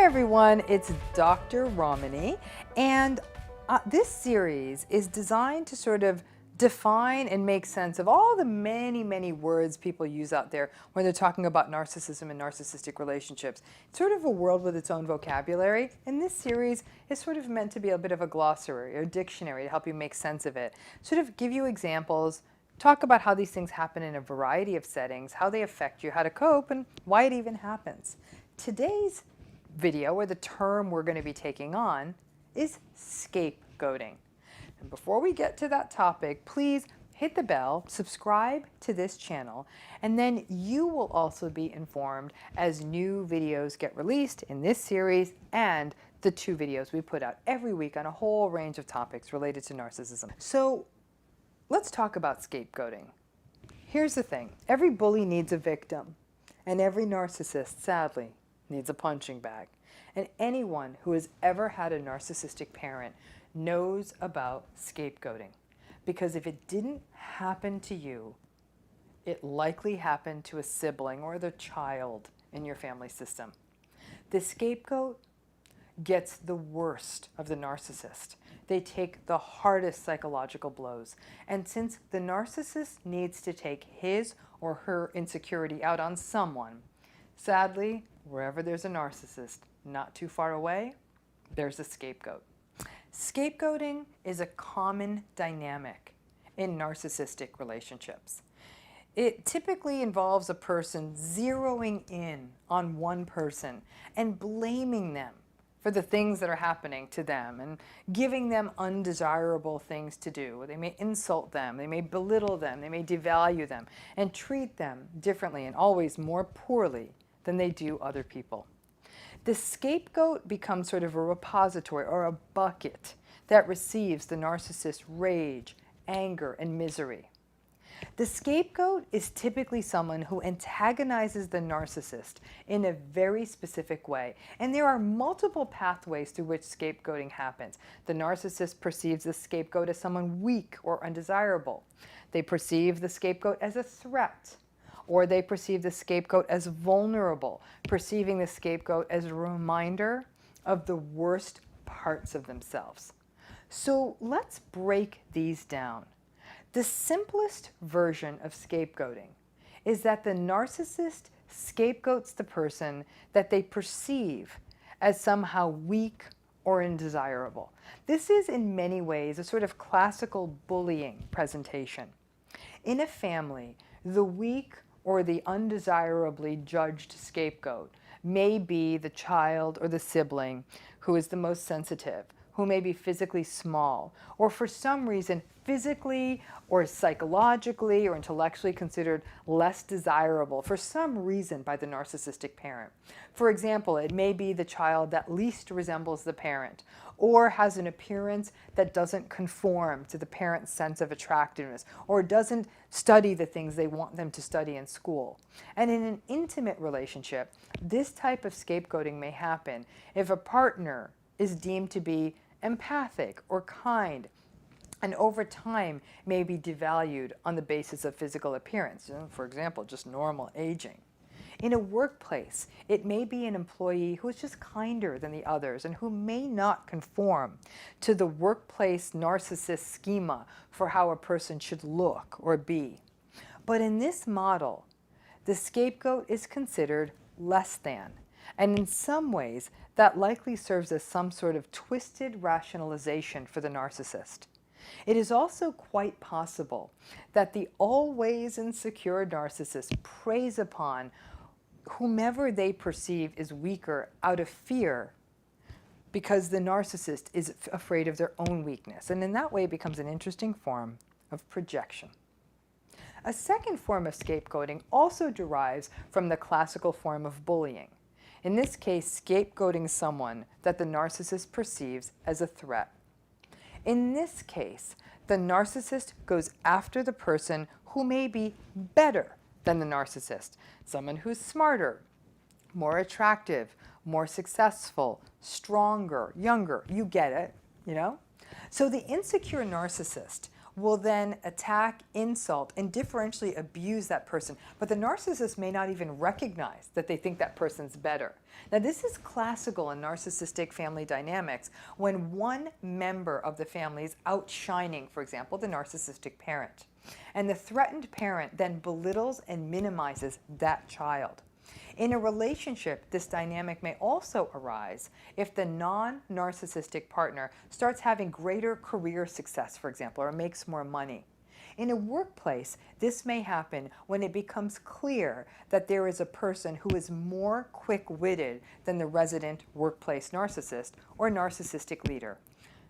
everyone, it's Dr. Romani, and this series is designed to sort of define and make sense of all the many words people use out there when they're talking about narcissism and narcissistic relationships. It's sort of a world with its own vocabulary, and this series is sort of meant to be a bit of a glossary or dictionary to help you make sense of it, sort of give you examples, talk about how these things happen in a variety of settings, how they affect you, how to cope, and why it even happens. Today's video, or the term we're going to be taking on, is scapegoating. And before we get to that topic, please hit the bell, subscribe to this channel, and then you will also be informed as new videos get released in this series and the 2 videos we put out every week on a whole range of topics related to narcissism. So let's talk about scapegoating. Here's the thing. Every bully needs a victim, and every narcissist, sadly, needs a punching bag. And anyone who has ever had a narcissistic parent knows about scapegoating. Because if it didn't happen to you, it likely happened to a sibling or the child in your family system. The scapegoat gets the worst of the narcissist. They take the hardest psychological blows. And since the narcissist needs to take his or her insecurity out on someone, sadly, wherever there's a narcissist, not too far away, there's a scapegoat. Scapegoating is a common dynamic in narcissistic relationships. It typically involves a person zeroing in on one person and blaming them for the things that are happening to them and giving them undesirable things to do. They may insult them, they may belittle them, they may devalue them, and treat them differently and always more poorly than they do other people. The scapegoat becomes sort of a repository or a bucket that receives the narcissist's rage, anger, and misery. The scapegoat is typically someone who antagonizes the narcissist in a very specific way. And there are multiple pathways through which scapegoating happens. The narcissist perceives the scapegoat as someone weak or undesirable. They perceive the scapegoat as a threat, or they perceive the scapegoat as vulnerable, perceiving the scapegoat as a reminder of the worst parts of themselves. So let's break these down. The simplest version of scapegoating is that the narcissist scapegoats the person that they perceive as somehow weak or undesirable. This is in many ways a sort of classical bullying presentation. In a family, the weak or the undesirably judged scapegoat may be the child or the sibling who is the most sensitive, who may be physically small, or for some reason physically or psychologically or intellectually considered less desirable for some reason by the narcissistic parent. For example, it may be the child that least resembles the parent, or has an appearance that doesn't conform to the parent's sense of attractiveness, or doesn't study the things they want them to study in school. And in an intimate relationship, this type of scapegoating may happen if a partner is deemed to be empathic or kind, and over time may be devalued on the basis of physical appearance, for example, just normal aging. In a workplace, it may be an employee who is just kinder than the others and who may not conform to the workplace narcissist schema for how a person should look or be. But in this model, the scapegoat is considered less than. And in some ways, that likely serves as some sort of twisted rationalization for the narcissist. It is also quite possible that the always insecure narcissist preys upon whomever they perceive is weaker out of fear, because the narcissist is afraid of their own weakness. And in that way, it becomes an interesting form of projection. A second form of scapegoating also derives from the classical form of bullying. In this case, scapegoating someone that the narcissist perceives as a threat. In this case, the narcissist goes after the person who may be better than the narcissist, someone who's smarter, more attractive, more successful, stronger, younger. You get it, you know? So the insecure narcissist will then attack, insult, and differentially abuse that person. But the narcissist may not even recognize that they think that person's better. Now, this is classical in narcissistic family dynamics when one member of the family is outshining, for example, the narcissistic parent. And the threatened parent then belittles and minimizes that child. In a relationship, this dynamic may also arise if the non-narcissistic partner starts having greater career success, for example, or makes more money. In a workplace, this may happen when it becomes clear that there is a person who is more quick-witted than the resident workplace narcissist or narcissistic leader.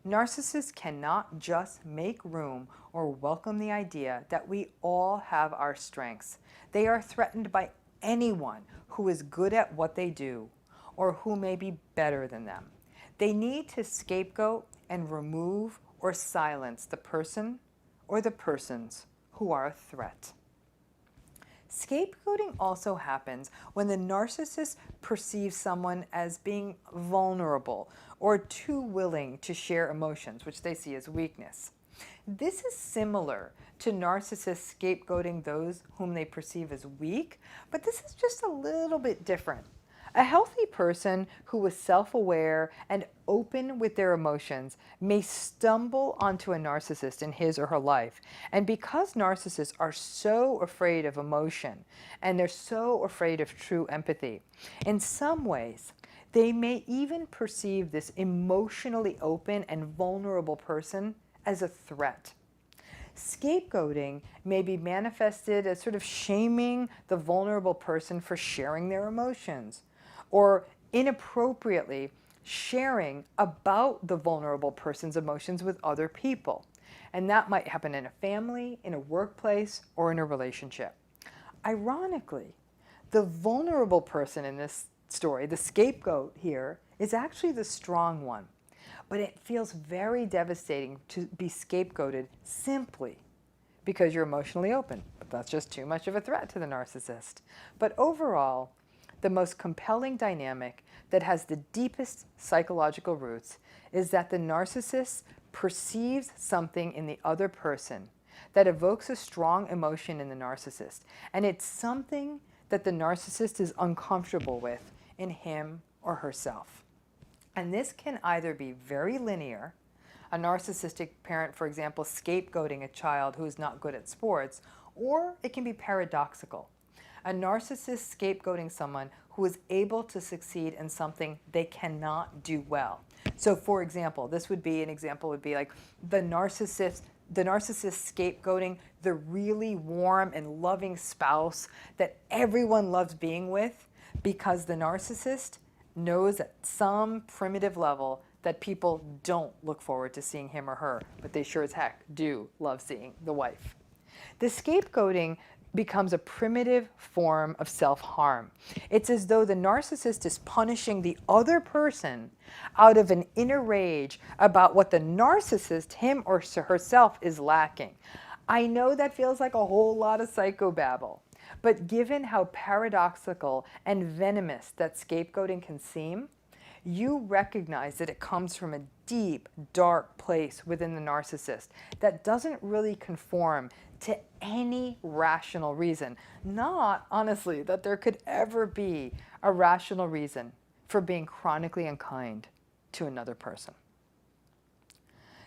Narcissists cannot just make room or welcome the idea that we all have our strengths. They are threatened by anyone who is good at what they do or who may be better than them. They need to scapegoat and remove or silence the person or the persons who are a threat. Scapegoating also happens when the narcissist perceives someone as being vulnerable or too willing to share emotions, which they see as weakness. This is similar to narcissists scapegoating those whom they perceive as weak, but this is just a little bit different. A healthy person who is self-aware and open with their emotions may stumble onto a narcissist in his or her life. And because narcissists are so afraid of emotion and they're so afraid of true empathy, in some ways, they may even perceive this emotionally open and vulnerable person as a threat. Scapegoating may be manifested as sort of shaming the vulnerable person for sharing their emotions, or inappropriately sharing about the vulnerable person's emotions with other people. And that might happen in a family, in a workplace, or in a relationship. Ironically, the vulnerable person in this story, the scapegoat here, is actually the strong one. But it feels very devastating to be scapegoated simply because you're emotionally open. But that's just too much of a threat to the narcissist. But overall, the most compelling dynamic that has the deepest psychological roots is that the narcissist perceives something in the other person that evokes a strong emotion in the narcissist. And it's something that the narcissist is uncomfortable with in him or herself. And this can either be very linear, a narcissistic parent, for example, scapegoating a child who is not good at sports, or it can be paradoxical. A narcissist scapegoating someone who is able to succeed in something they cannot do well. So for example, an example would be like the narcissist scapegoating the really warm and loving spouse that everyone loves being with because the narcissist knows at some primitive level that people don't look forward to seeing him or her, but they sure as heck do love seeing the wife. The scapegoating becomes a primitive form of self-harm. It's as though the narcissist is punishing the other person out of an inner rage about what the narcissist, him or herself, is lacking. I know that feels like a whole lot of psychobabble, but given how paradoxical and venomous that scapegoating can seem, you recognize that it comes from a deep, dark place within the narcissist that doesn't really conform to any rational reason. Not, honestly, that there could ever be a rational reason for being chronically unkind to another person.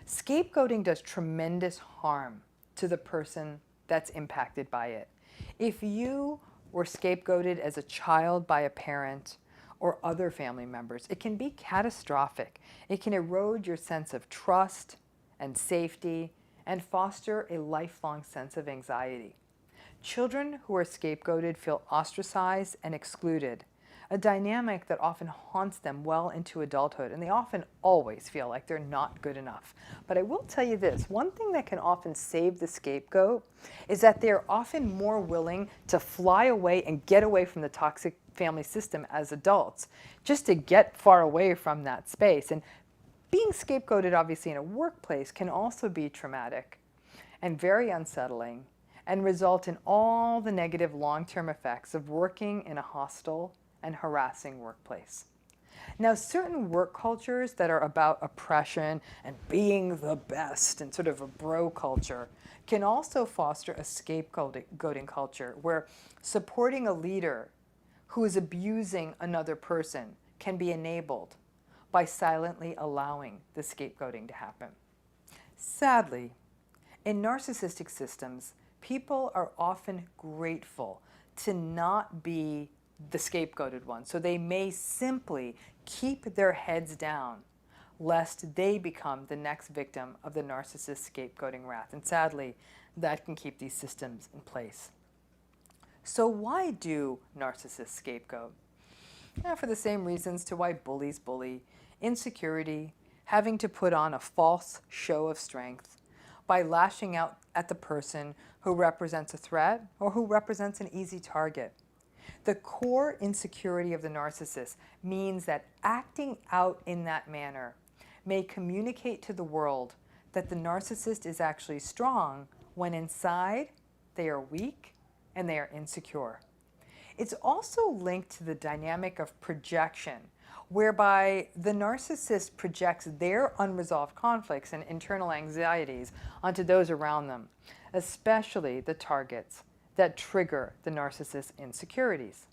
Scapegoating does tremendous harm to the person that's impacted by it. If you were scapegoated as a child by a parent or other family members, it can be catastrophic. It can erode your sense of trust and safety and foster a lifelong sense of anxiety. Children who are scapegoated feel ostracized and excluded, a dynamic that often haunts them well into adulthood, and they often always feel like they're not good enough. But I will tell you this, one thing that can often save the scapegoat is that they're often more willing to fly away and get away from the toxic family system as adults, just to get far away from that space. And being scapegoated, obviously, in a workplace can also be traumatic and very unsettling and result in all the negative long-term effects of working in a hostile and harassing workplace. Now, certain work cultures that are about oppression and being the best and sort of a bro culture can also foster a scapegoating culture where supporting a leader who is abusing another person can be enabled by silently allowing the scapegoating to happen. Sadly, in narcissistic systems, people are often grateful to not be the scapegoated one. So they may simply keep their heads down lest they become the next victim of the narcissist scapegoating wrath. And sadly, that can keep these systems in place. So why do narcissists scapegoat? For the same reasons to why bullies bully: insecurity, having to put on a false show of strength by lashing out at the person who represents a threat or who represents an easy target. The core insecurity of the narcissist means that acting out in that manner may communicate to the world that the narcissist is actually strong when inside they are weak and they are insecure. It's also linked to the dynamic of projection, whereby the narcissist projects their unresolved conflicts and internal anxieties onto those around them, especially the targets that trigger the narcissist's insecurities.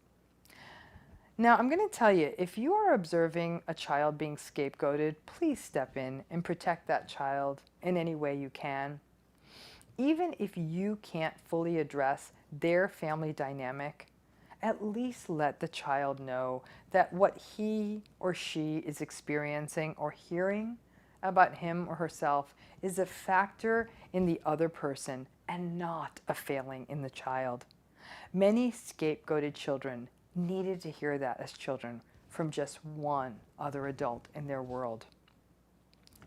Now, I'm going to tell you, if you are observing a child being scapegoated, please step in and protect that child in any way you can. Even if you can't fully address their family dynamic, at least let the child know that what he or she is experiencing or hearing about him or herself is a factor in the other person and not a failing in the child. Many scapegoated children needed to hear that as children from just one other adult in their world.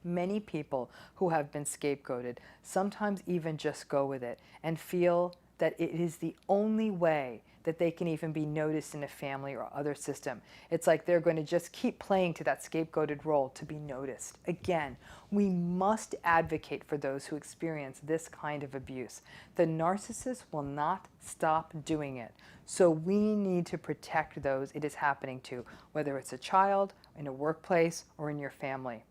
Many people who have been scapegoated sometimes even just go with it and feel that it is the only way that they can even be noticed in a family or other system. It's like they're going to just keep playing to that scapegoated role to be noticed. Again, we must advocate for those who experience this kind of abuse. The narcissist will not stop doing it. So we need to protect those it is happening to, whether it's a child, in a workplace, or in your family.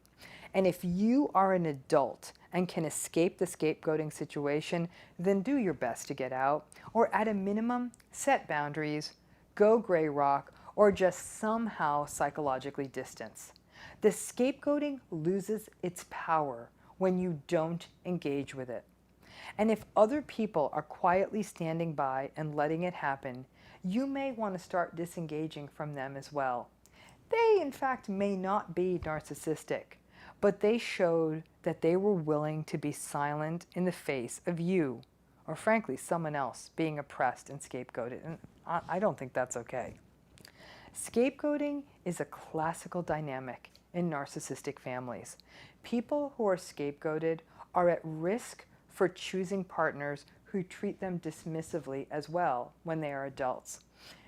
And if you are an adult and can escape the scapegoating situation, then do your best to get out, or at a minimum, set boundaries, go gray rock, or just somehow psychologically distance. The scapegoating loses its power when you don't engage with it. And if other people are quietly standing by and letting it happen, you may want to start disengaging from them as well. They, in fact, may not be narcissistic, but they showed that they were willing to be silent in the face of you, or frankly, someone else being oppressed and scapegoated. And I don't think that's okay. Scapegoating is a classical dynamic in narcissistic families. People who are scapegoated are at risk for choosing partners who treat them dismissively as well when they are adults.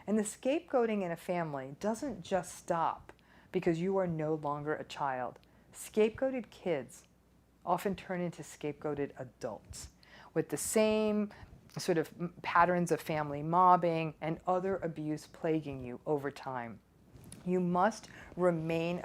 And the scapegoating in a family doesn't just stop because you are no longer a child. Scapegoated kids often turn into scapegoated adults with the same sort of patterns of family mobbing and other abuse plaguing you over time. You must remain aware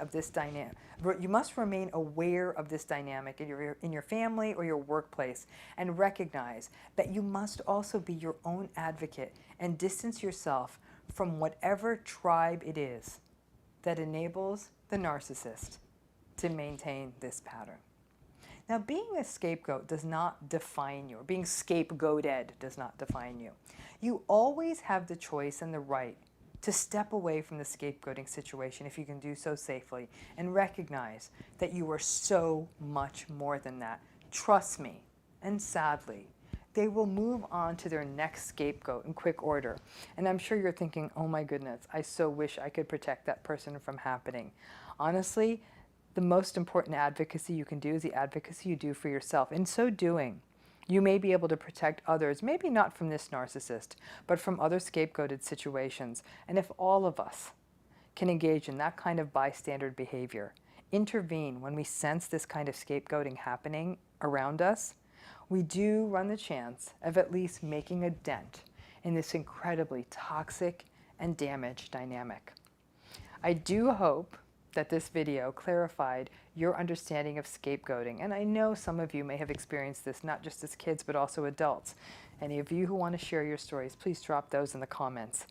of this dynamic in your family or your workplace, and recognize that you must also be your own advocate and distance yourself from whatever tribe it is that enables the narcissist to maintain this pattern. Now, being a scapegoat does not define you, or being scapegoated does not define you. You always have the choice and the right to step away from the scapegoating situation if you can do so safely, and recognize that you are so much more than that. Trust me, and sadly, they will move on to their next scapegoat in quick order. And I'm sure you're thinking, oh my goodness, I so wish I could protect that person from happening. Honestly, the most important advocacy you can do is the advocacy you do for yourself. In so doing, you may be able to protect others, maybe not from this narcissist, but from other scapegoated situations. And if all of us can engage in that kind of bystander behavior, intervene when we sense this kind of scapegoating happening around us, we do run the chance of at least making a dent in this incredibly toxic and damaged dynamic. I do hope that this video clarified your understanding of scapegoating. And I know some of you may have experienced this, not just as kids, but also adults. Any of you who want to share your stories, please drop those in the comments.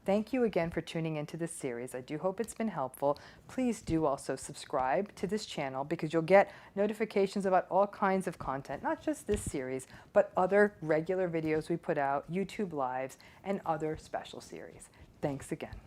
Thank you again for tuning into this series. I do hope it's been helpful. Please do also subscribe to this channel because you'll get notifications about all kinds of content, not just this series, but other regular videos we put out, YouTube Lives, and other special series. Thanks again.